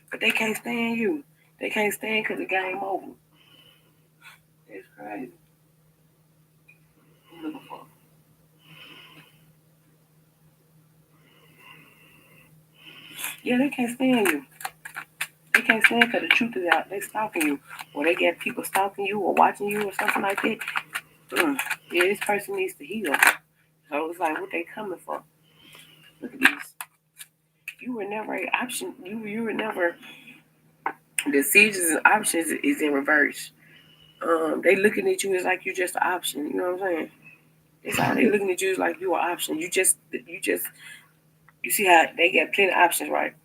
But they can't stand you. They can't stand because the game over. That's crazy. I'm looking for. Yeah, they can't stand you. They can't stand because the truth is out. They stalking you. Or they got people stalking you or watching you or something like that. Yeah, this person needs to heal. So it's like what they coming for. Look at this. You were never an option. You were never. Decisions and options is in reverse. They looking at you as like you just an option. You know what I'm saying? It's how they looking at you as like you an option. You see how they got plenty of options, right?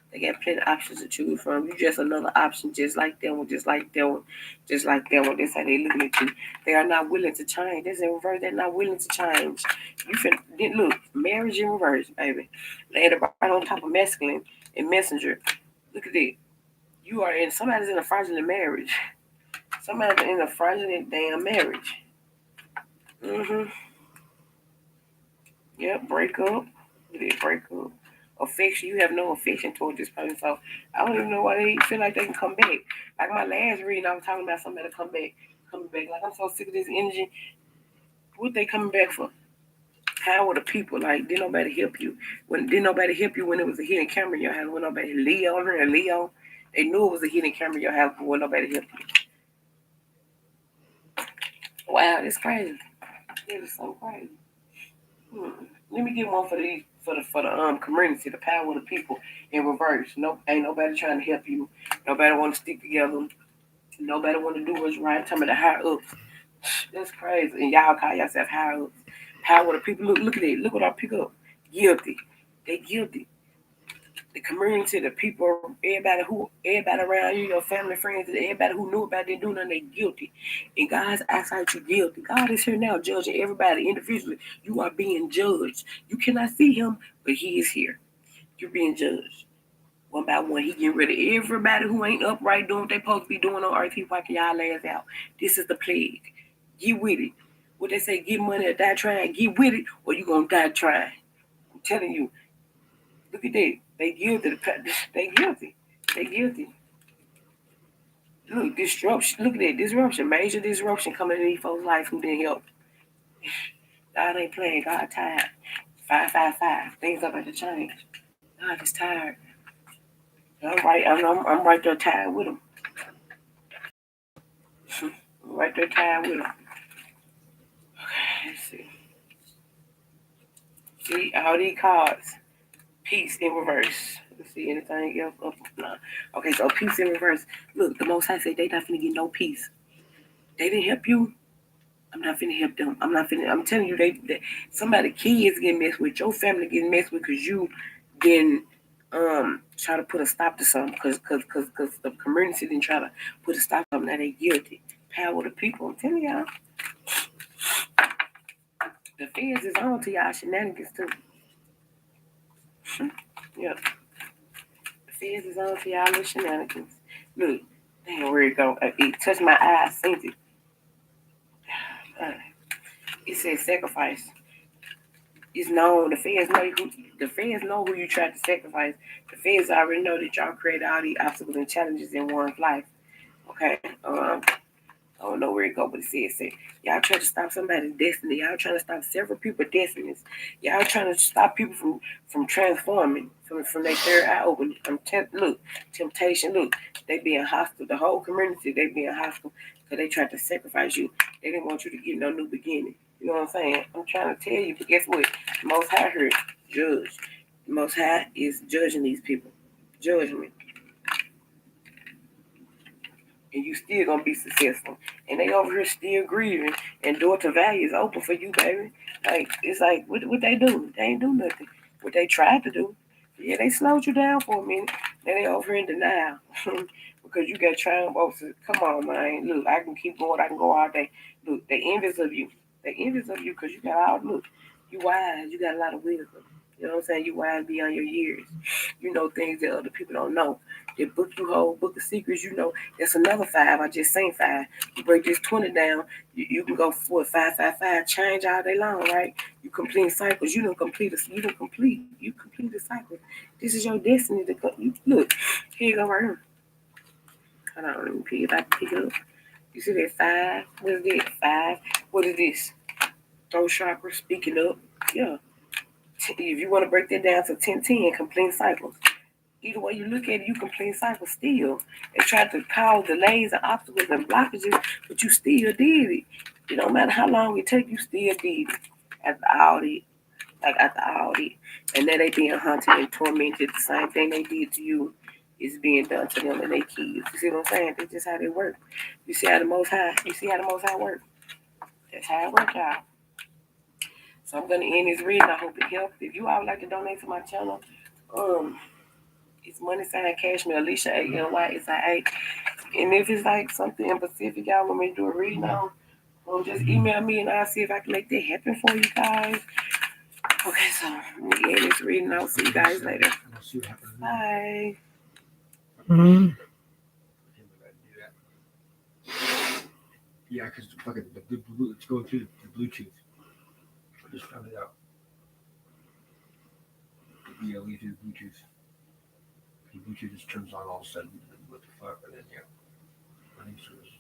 They got plenty of options to choose from. You just another option, just like them, just like them. That's how they looking at you. They are not willing to change. That's in reverse. They're not willing to change. Look, marriage in reverse, baby. Later right on top of masculine and messenger. Look at it. Somebody's in a fraudulent marriage. Somebody's in a fraudulent damn marriage. Yep, break up. Break up. Affection, you have no affection toward this person. So I don't even know why they feel like they can come back. Like my last reading, I was talking about somebody coming back. Like I'm so sick of this energy. What they coming back for? Power to people. Like didn't nobody help you when it was a hidden camera in your house? When nobody Leo, they knew it was a hidden camera in your house, but when nobody helped you. Wow, it's crazy. It is so crazy. Let me get one for the community, the power of the people in reverse. No, ain't nobody trying to help you. Nobody want to stick together. Nobody want to do what's right. Tell me the higher ups. That's crazy. And y'all call yourself higher ups. Power of the people. Look at it. Look what I pick up. Guilty. They guilty. The community, the people, everybody around you, your family, friends, everybody who knew about it, do nothing, they guilty. And God's outside you guilty. God is here now judging everybody individually. You are being judged. You cannot see him, but he is here. You're being judged. One by one, he getting rid of everybody who ain't upright doing what they supposed to be doing on earth. He wiping y'all ass out. This is the plague. Get with it. What they say, get money or die trying. Get with it, or you gonna die trying. I'm telling you. Look at that. They guilty. They guilty. They guilty. Look, disruption. Look at that disruption. Major disruption coming in these folks' life who didn't help. God ain't playing. God tired. 555. Things about to change. God is tired. I'm right. I'm right there tired with him. I'm right there tired with him. Okay, let's see. See all these cards. Peace in reverse. Let's see anything else up. No. Okay, so peace in reverse. Look, the Most High said they not finna get no peace. They didn't help you. I'm not finna help them. I'm telling you, they somebody kids getting messed with. Your family getting messed with because you didn't try to put a stop to something. Because the community didn't try to put a stop to something. Now they guilty. Power to people. I'm telling y'all. The feds is on to y'all shenanigans too. Yeah. The feds is on to y'all little shenanigans. Look, damn, where it go? It touched my eye. I seen it. It says sacrifice. It's known. The feds know who you tried to sacrifice. The feds already know that y'all created all these obstacles and challenges in one's life. Okay. I don't know where it go, but it says y'all trying to stop somebody's destiny. Y'all trying to stop several people's destinies. Y'all trying to stop people from transforming, from their third eye open. Look, temptation. Look, they being hostile. The whole community, they being hostile because they tried to sacrifice you. They didn't want you to get no new beginning. You know what I'm saying? I'm trying to tell you, but guess what? The Most High heard judge. The Most High is judging these people. Judgment. And you still gonna be successful. And they over here still grieving, and door to value is open for you, baby. Like, it's like, what they do? They ain't do nothing. What they tried to do, yeah, they slowed you down for a minute. Then they over here in denial because you got trying to come on, man. Look, I can keep going. I can go all day. Look, they envious of you. They envious of you because you got all, look, you wise. You got a lot of wisdom. You know what I'm saying? You wise beyond your years. You know things that other people don't know. The book you hold, book of secrets, you know, that's another 5. I just seen 5. You break this 20 down, you can go for 5, change all day long, right? You complete cycles. You complete the cycle. This is your destiny to go. Look, here you go right here. Hold on, let me pick it up. You see that 5? What is that? 5. What is this? Throat chakra, speaking up. Yeah. If you want to break that down to 10, complete cycles. Either way you look at it, you complete cycles still. They tried to cause delays and obstacles and blockages, but you still did it. It don't matter how long it take, you still did it. After all that. And then they being hunted and tormented. The same thing they did to you is being done to them and their kids. You see what I'm saying? That's just how they work. You see how the Most High work? That's how it works, y'all. So I'm gonna end this reading. I hope it helps. If you all would like to donate to my channel, it's money sign Cashmere Alicia ALYSIA. And if it's like something in Pacific y'all want me to do a reading on, just email me and I'll see if I can make that happen for you guys. Okay, so let me end this reading. I'll see you guys later. Bye. Mm-hmm. Yeah, because it's going through the Bluetooth. I just found it out. The BLE through Bluetooth. The Bluetooth just turns on all of a sudden. What the fuck? And then, yeah. Running service.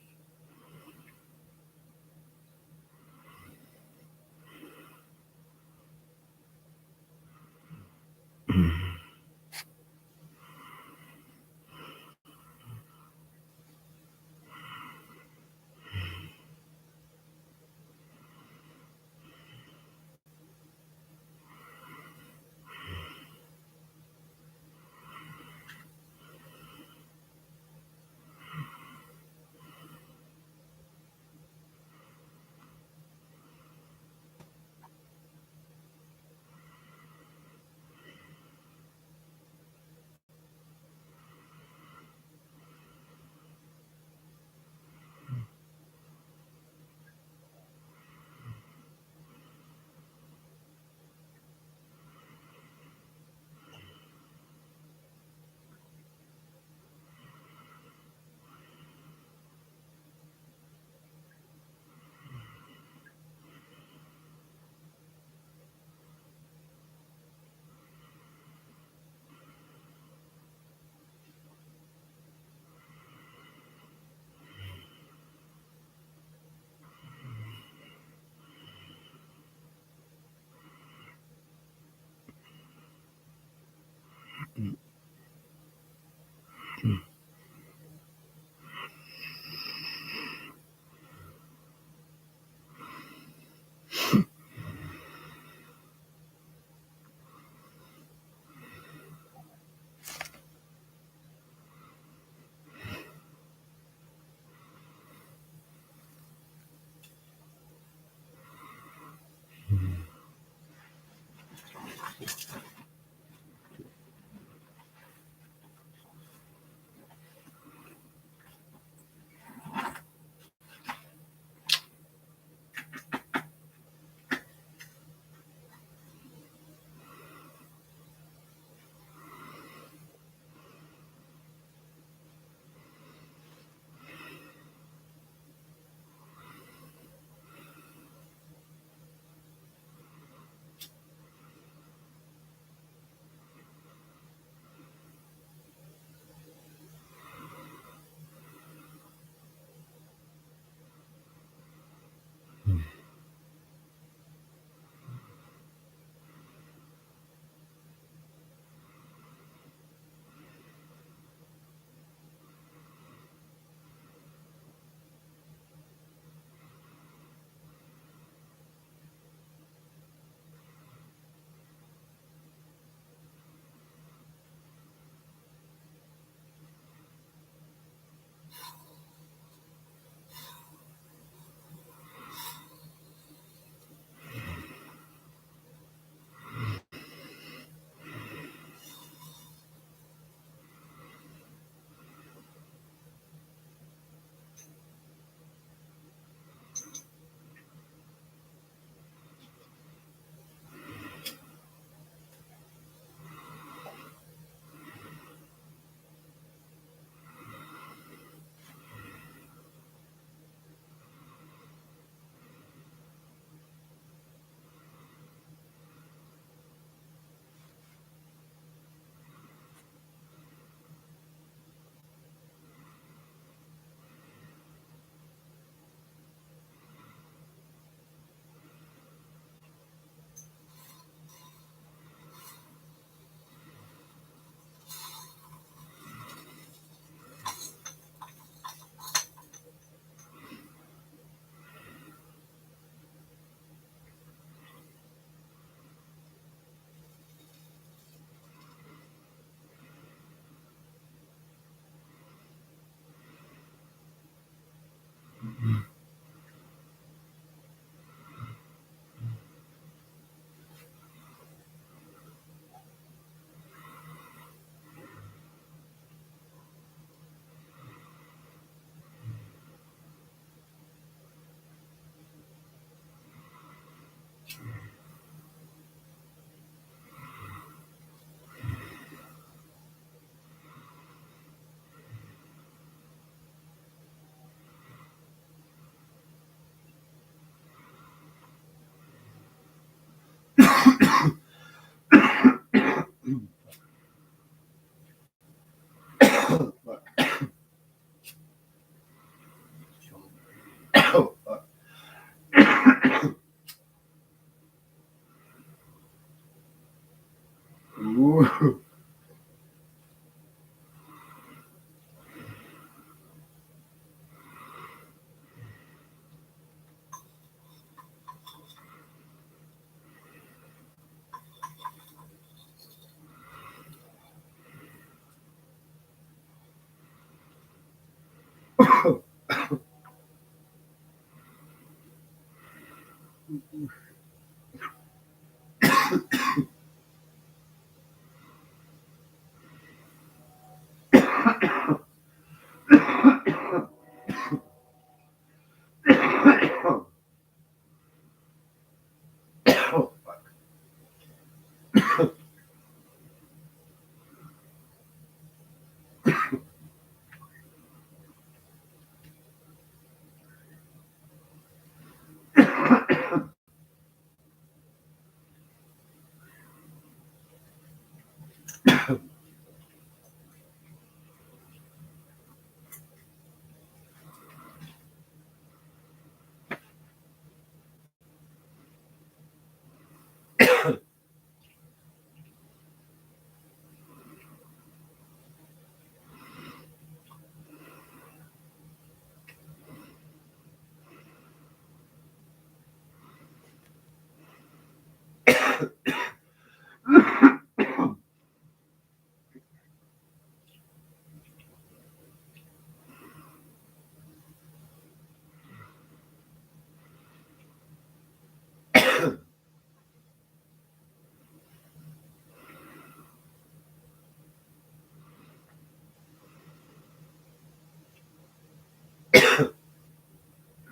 Oh, fuck.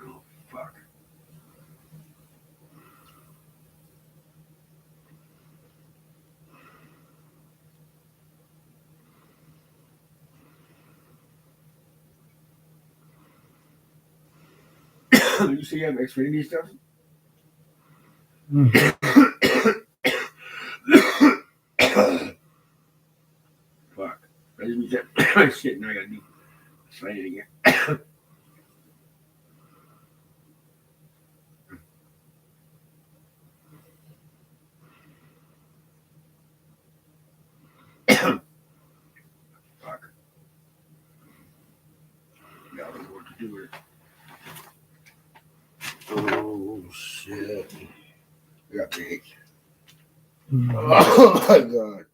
Oh, fuck. You see him Xfinity stuff? Fuck. I just use that shit and I gotta do sign it again. Fuck. Now I don't know what to do with it. Oh shit. I got big. Oh my god.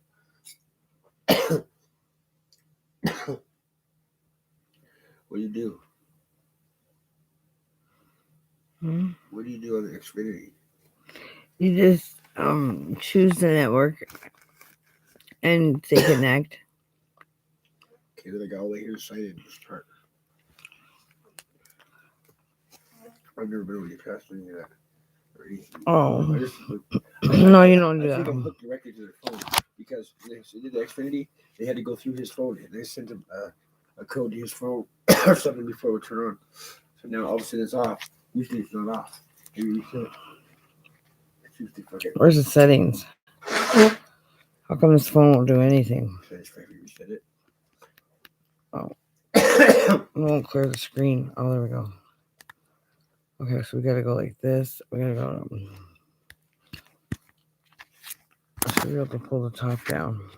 What do you do? What do you do on the Xfinity? You just choose the network and say connect. Okay, then I got all the here to sign in to start. I've never been able to get past any of that or anything. Oh. I just, No, you don't do I think I'm that. hooked directly to their phone because they did the Xfinity. They had to go through his phone and they sent him a code to his phone or something before it would turn on. So now all of a sudden it's off. Usually it's not off. Maybe you should. It's usually fucking. Where's the settings? How come this phone won't do anything? I just maybe reset it. Oh. It won't clear the screen. Oh, there we go. Okay, so we gotta go like this. We gotta go. I should be able to pull the top down.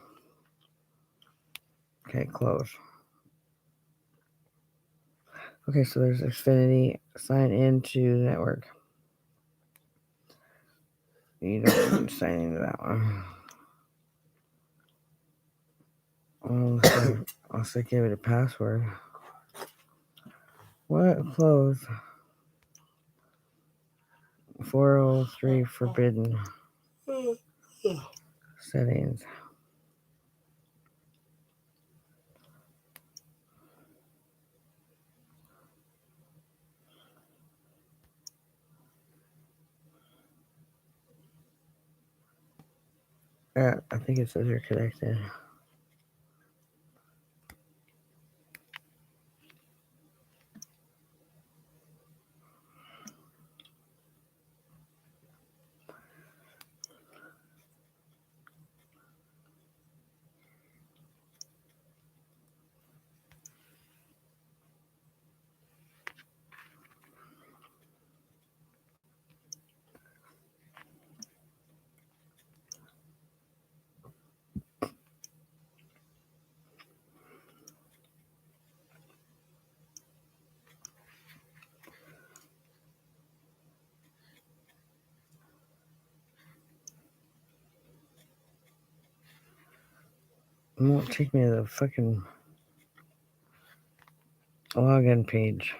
Okay, close. Okay, so there's Xfinity. Sign into the network. You don't need to sign into that one. I'll say give it a password. What? Close. 403 forbidden. Settings. I think it says you're connected. It won't take me to the fucking login page.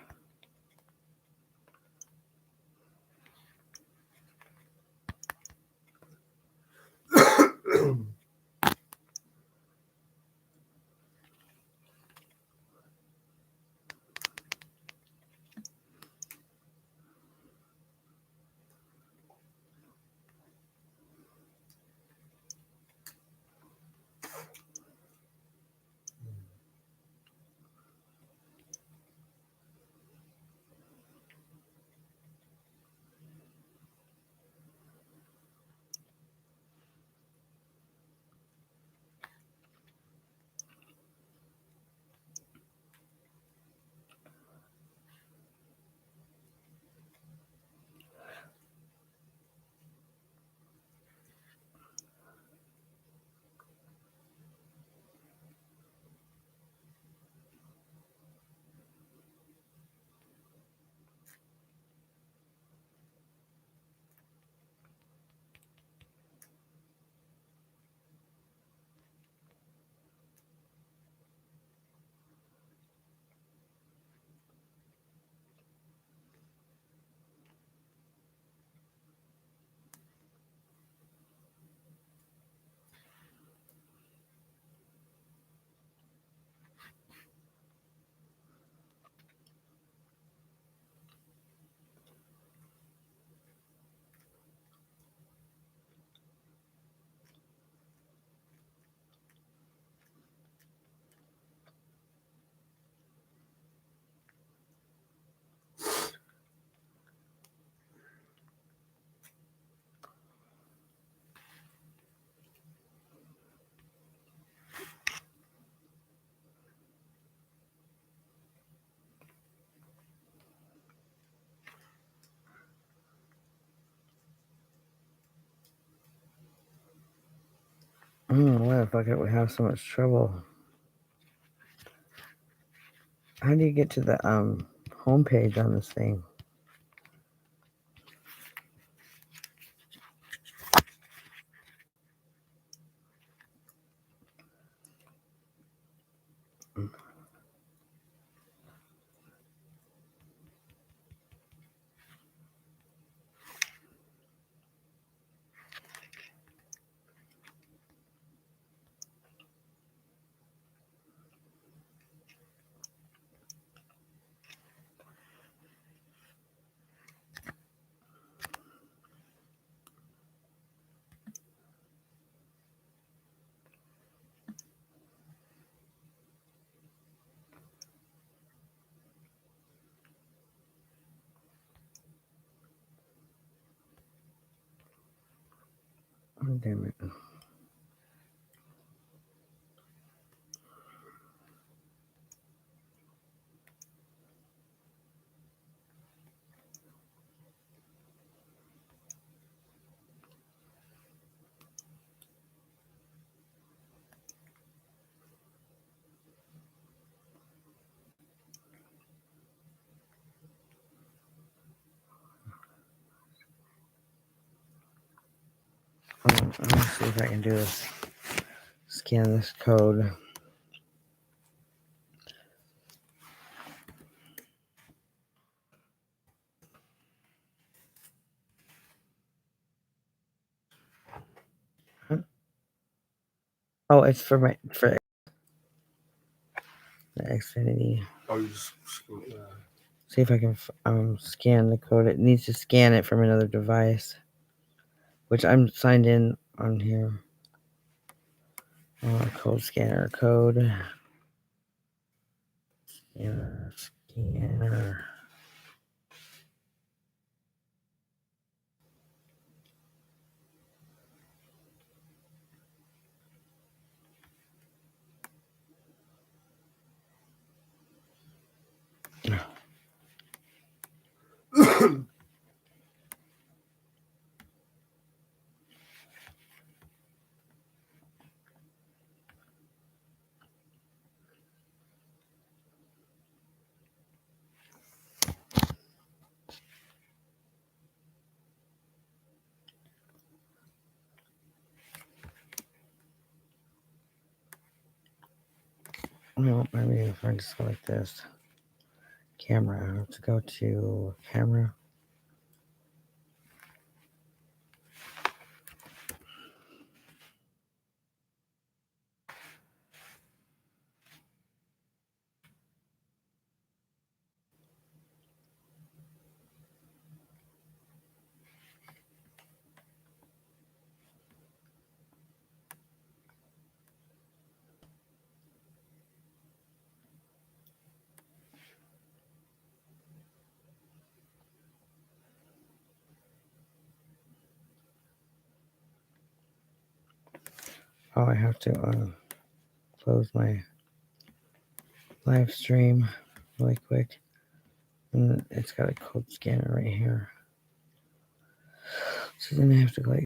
Why the fuck did we have so much trouble? How do you get to the home page on this thing? Oh, damn it. Let me see if I can do this. Scan this code. Oh, it's for the Xfinity. Oh, you just See if I can scan the code. It needs to scan it from another device, which I'm signed in on here. Code scanner code. Scanner. No, maybe if I just go like this. Camera. I have to go to camera. Oh, I have to close my live stream really quick. And it's got a code scanner right here. So then I have to like